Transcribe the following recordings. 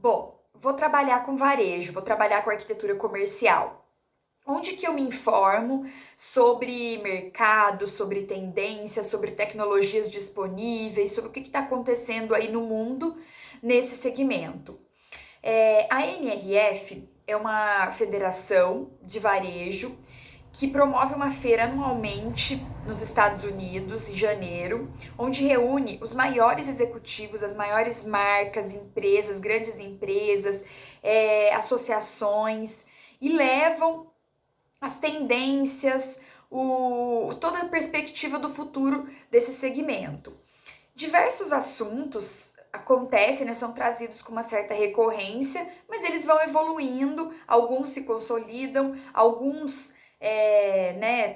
Bom, vou trabalhar com varejo, vou trabalhar com arquitetura comercial. Onde que eu me informo sobre mercado, sobre tendência, sobre tecnologias disponíveis, sobre o que está acontecendo aí no mundo nesse segmento? A NRF é uma federação de varejo que promove uma feira anualmente nos Estados Unidos, em janeiro, onde reúne os maiores executivos, as maiores marcas, empresas, grandes empresas, associações, e levam as tendências, toda a perspectiva do futuro desse segmento. Diversos assuntos acontecem, né, são trazidos com uma certa recorrência, mas eles vão evoluindo, alguns se consolidam, alguns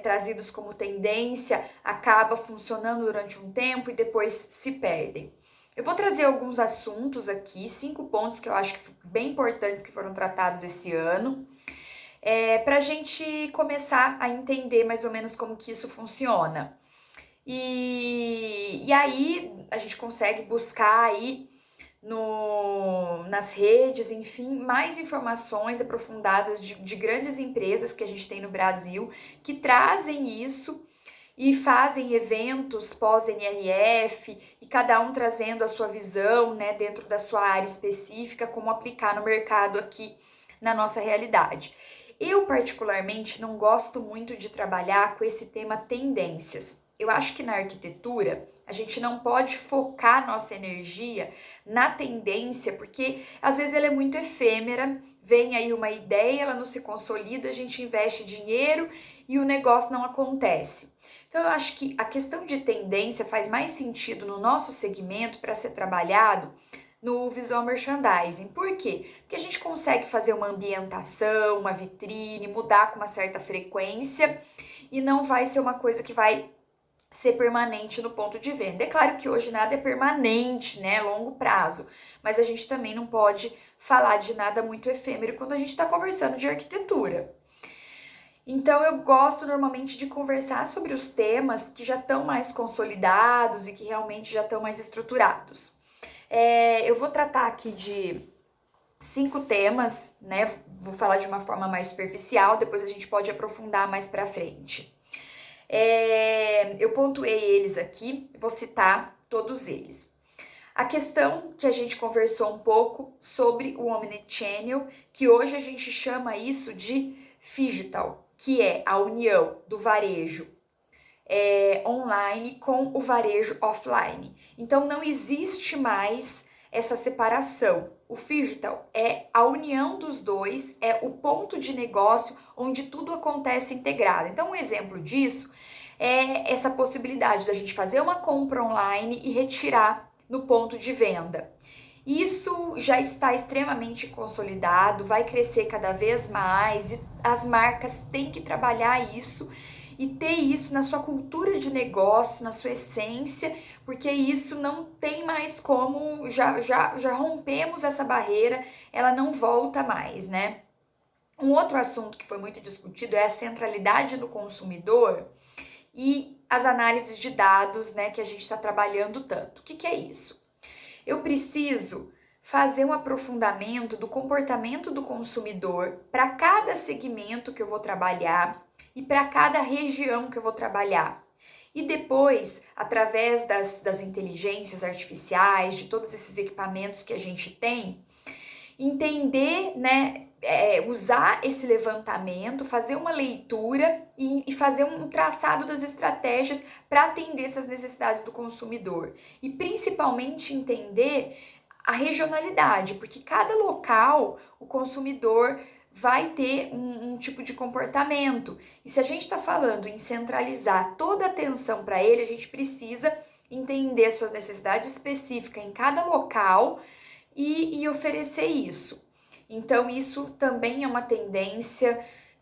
trazidos como tendência, acaba funcionando durante um tempo e depois se perdem. Eu vou trazer alguns assuntos aqui, 5 pontos que eu acho que bem importantes que foram tratados esse ano, para a gente começar a entender mais ou menos como que isso funciona. E aí a gente consegue buscar aí nas redes, enfim, mais informações aprofundadas de grandes empresas que a gente tem no Brasil, que trazem isso e fazem eventos pós-NRF, e cada um trazendo a sua visão, né, dentro da sua área específica, como aplicar no mercado aqui na nossa realidade. Eu, particularmente, não gosto muito de trabalhar com esse tema tendências. Eu acho que na arquitetura a gente não pode focar nossa energia na tendência, porque às vezes ela é muito efêmera, vem aí uma ideia, ela não se consolida, a gente investe dinheiro e o negócio não acontece. Então eu acho que a questão de tendência faz mais sentido no nosso segmento para ser trabalhado no visual merchandising. Por quê? Porque a gente consegue fazer uma ambientação, uma vitrine, mudar com uma certa frequência e não vai ser uma coisa que vai ser permanente no ponto de venda. É claro que hoje nada é permanente, né, longo prazo, mas a gente também não pode falar de nada muito efêmero quando a gente está conversando de arquitetura. Então eu gosto normalmente de conversar sobre os temas que já estão mais consolidados e que realmente já estão mais estruturados. Eu vou tratar aqui de 5 temas, né? Vou falar de uma forma mais superficial, depois a gente pode aprofundar mais para frente. Eu pontuei eles aqui, vou citar todos eles. A questão que a gente conversou um pouco sobre o Omnichannel, que hoje a gente chama isso de Phygital, que é a união do varejo online com o varejo offline. Então não existe mais essa separação. O Phygital é a união dos dois, é o ponto de negócio onde tudo acontece integrado. Então um exemplo disso é essa possibilidade da gente fazer uma compra online e retirar no ponto de venda. Isso já está extremamente consolidado, vai crescer cada vez mais e as marcas têm que trabalhar isso e ter isso na sua cultura de negócio, na sua essência, porque isso não tem mais como, já rompemos essa barreira, ela não volta mais, né? Um outro assunto que foi muito discutido é a centralidade do consumidor e as análises de dados, né, que a gente está trabalhando tanto. O que é isso? Eu preciso fazer um aprofundamento do comportamento do consumidor para cada segmento que eu vou trabalhar e para cada região que eu vou trabalhar. E depois, através das inteligências artificiais, de todos esses equipamentos que a gente tem, entender, né, usar esse levantamento, fazer uma leitura e fazer um traçado das estratégias para atender essas necessidades do consumidor. E principalmente entender a regionalidade, porque cada local o consumidor vai ter um tipo de comportamento. E se a gente está falando em centralizar toda a atenção para ele, a gente precisa entender a sua necessidade específica em cada local e oferecer isso. Então, isso também é uma tendência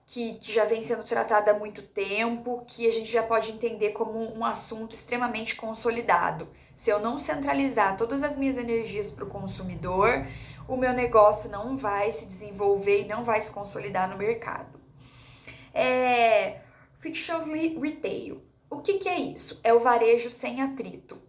que já vem sendo tratada há muito tempo, que a gente já pode entender como um assunto extremamente consolidado. Se eu não centralizar todas as minhas energias para o consumidor, o meu negócio não vai se desenvolver e não vai se consolidar no mercado. Frictionless Retail. O que é isso? É o varejo sem atrito.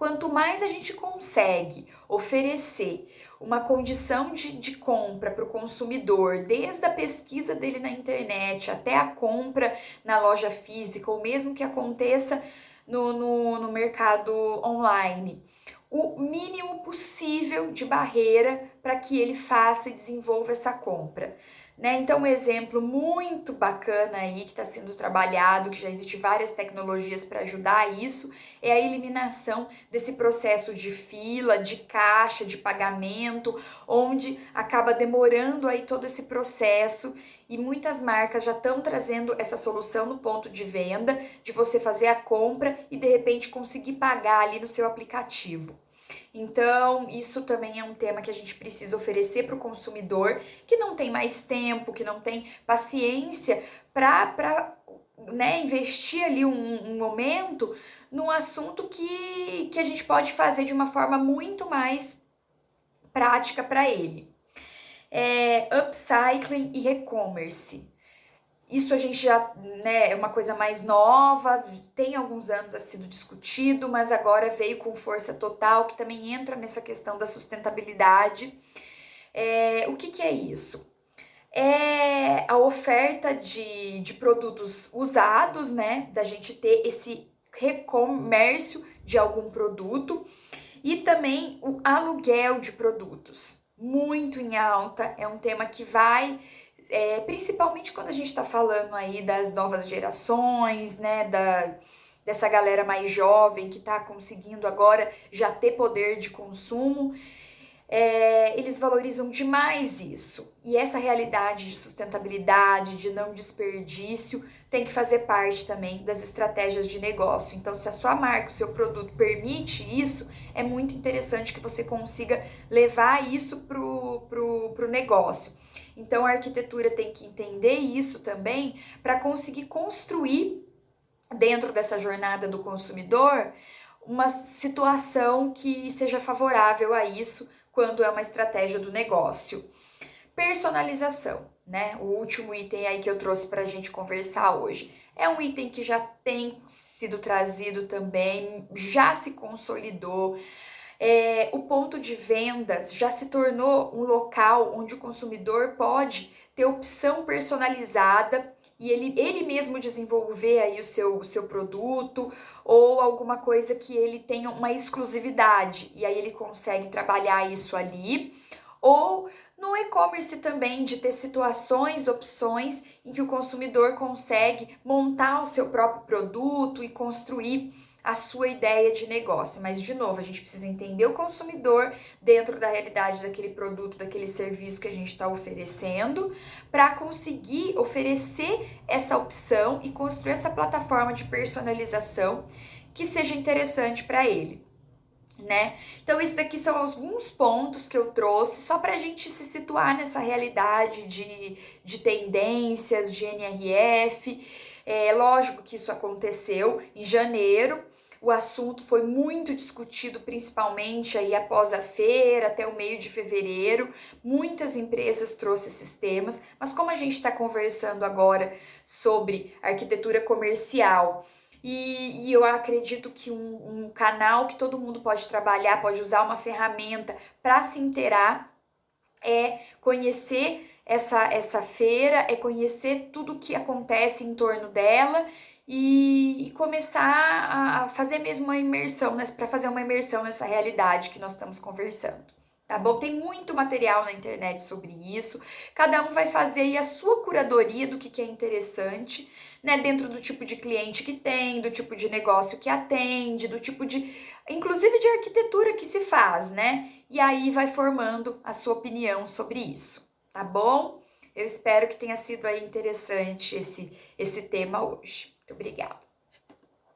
quanto mais a gente consegue oferecer uma condição de compra para o consumidor, desde a pesquisa dele na internet até a compra na loja física, ou mesmo que aconteça no mercado online, o mínimo possível de barreira para que ele faça e desenvolva essa compra. Né? Então, um exemplo muito bacana aí que está sendo trabalhado, que já existe várias tecnologias para ajudar isso, é a eliminação desse processo de fila, de caixa, de pagamento, onde acaba demorando aí todo esse processo e muitas marcas já estão trazendo essa solução no ponto de venda, de você fazer a compra e de repente conseguir pagar ali no seu aplicativo. Então, isso também é um tema que a gente precisa oferecer para o consumidor que não tem mais tempo, que não tem paciência para investir ali um momento num assunto que a gente pode fazer de uma forma muito mais prática para ele. Upcycling e e-commerce. Isso a gente já, né, é uma coisa mais nova, tem alguns anos a sido discutido, mas agora veio com força total, que também entra nessa questão da sustentabilidade. O que é isso? É a oferta de produtos usados, né, da gente ter esse recomércio de algum produto e também o aluguel de produtos, muito em alta, é um tema que vai... principalmente quando a gente está falando aí das novas gerações, né, dessa galera mais jovem que está conseguindo agora já ter poder de consumo, eles valorizam demais isso. E essa realidade de sustentabilidade, de não desperdício, tem que fazer parte também das estratégias de negócio. Então, se a sua marca, o seu produto permite isso, é muito interessante que você consiga levar isso pro negócio. Então, a arquitetura tem que entender isso também para conseguir construir, dentro dessa jornada do consumidor, uma situação que seja favorável a isso quando é uma estratégia do negócio. Personalização, né? O último item aí que eu trouxe para a gente conversar hoje. É um item que já tem sido trazido também, já se consolidou. O ponto de vendas já se tornou um local onde o consumidor pode ter opção personalizada e ele mesmo desenvolver aí o seu produto ou alguma coisa que ele tenha uma exclusividade e aí ele consegue trabalhar isso ali. Ou no e-commerce também, de ter situações, opções em que o consumidor consegue montar o seu próprio produto e construir a sua ideia de negócio. Mas, de novo, a gente precisa entender o consumidor dentro da realidade daquele produto, daquele serviço que a gente está oferecendo, para conseguir oferecer essa opção e construir essa plataforma de personalização que seja interessante para ele. Né? Então, isso daqui são alguns pontos que eu trouxe só para a gente se situar nessa realidade de tendências, de NRF. Lógico que isso aconteceu em janeiro, o assunto foi muito discutido, principalmente aí após a feira, até o meio de fevereiro. Muitas empresas trouxeram esses temas, mas como a gente está conversando agora sobre arquitetura comercial, e eu acredito que um canal que todo mundo pode trabalhar, pode usar uma ferramenta para se inteirar, é conhecer essa feira, é conhecer tudo o que acontece em torno dela e começar a fazer mesmo uma imersão, para fazer uma imersão nessa realidade que nós estamos conversando. Tá bom? Tem muito material na internet sobre isso. Cada um vai fazer aí a sua curadoria do que é interessante, né? Dentro do tipo de cliente que tem, do tipo de negócio que atende, do tipo de, inclusive de arquitetura que se faz, né? E aí vai formando a sua opinião sobre isso, tá bom? Eu espero que tenha sido aí interessante esse tema hoje. Muito obrigada.